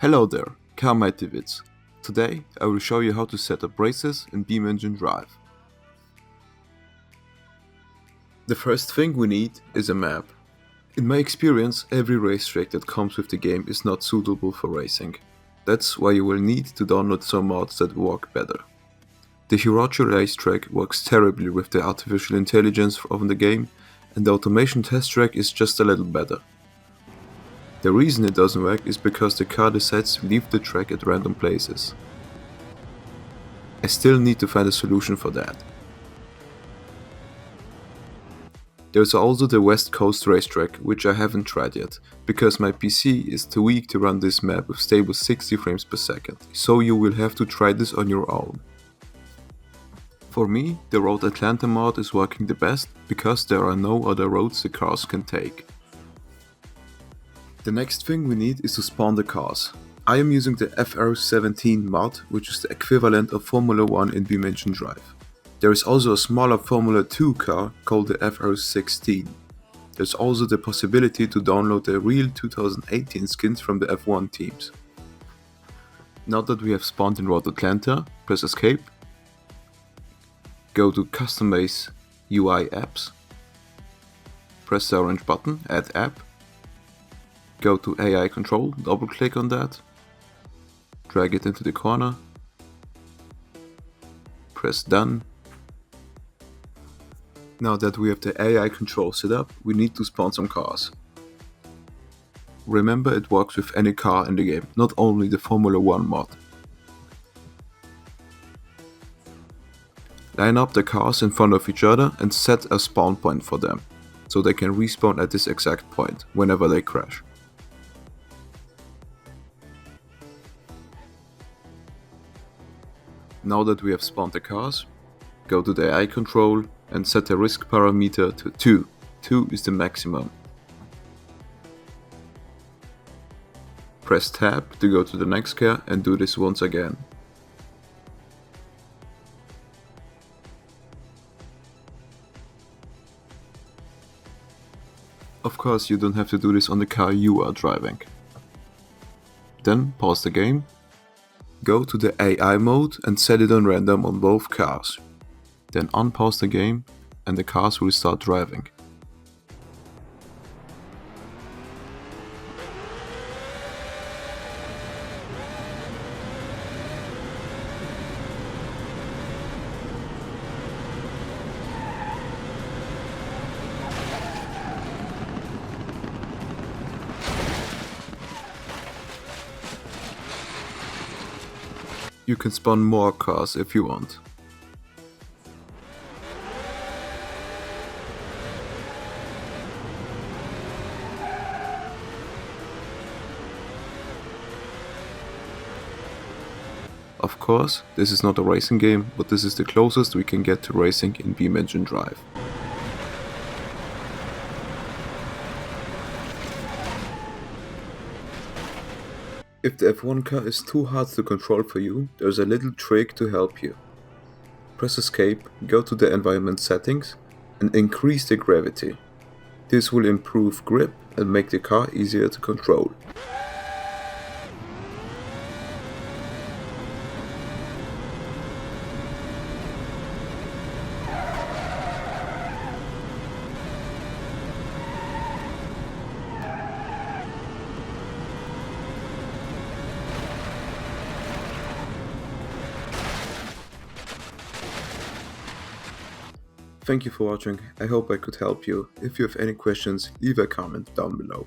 Hello there, CarMightyVids. Today I will show you how to set up races in BeamNG Drive. The first thing we need is a map. In my experience, every racetrack that comes with the game is not suitable for racing. That's why you will need to download some mods that work better. The Hirochi racetrack works terribly with the artificial intelligence of the game, and the automation test track is just a little better. The reason it doesn't work is because the car decides to leave the track at random places. I still need to find a solution for that. There's also the West Coast racetrack, which I haven't tried yet, because my PC is too weak to run this map with stable 60 frames per second, so you will have to try this on your own. For me, the Road Atlanta mod is working the best, because there are no other roads the cars can take. The next thing we need is to spawn the cars. I am using the FR17 mod, which is the equivalent of Formula 1 in BeamNG Drive. There is also a smaller Formula 2 car called the FR16. There's also the possibility to download the real 2018 skins from the F1 teams. Now that we have spawned in Road Atlanta, press Escape, go to Customize UI Apps, press the orange button, Add App, go to AI Control, double click on that, drag it into the corner, press Done. Now that we have the AI Control set up, we need to spawn some cars. Remember, it works with any car in the game, not only the Formula 1 mod. Line up the cars in front of each other and set a spawn point for them, so they can respawn at this exact point whenever they crash. Now that we have spawned the cars, go to the AI control and set the risk parameter to 2. 2 is the maximum. Press tab to go to the next car and do this once again. Of course, you don't have to do this on the car you are driving. Then pause the game. Go to the AI mode and set it on random on both cars. Then unpause the game and the cars will start driving. You can spawn more cars if you want. Of course, this is not a racing game, but this is the closest we can get to racing in BeamNG Drive. If the F1 car is too hard to control for you, there's a little trick to help you. Press Escape, go to the environment settings and increase the gravity. This will improve grip and make the car easier to control. Thank you for watching, I hope I could help you. If you have any questions, leave a comment down below.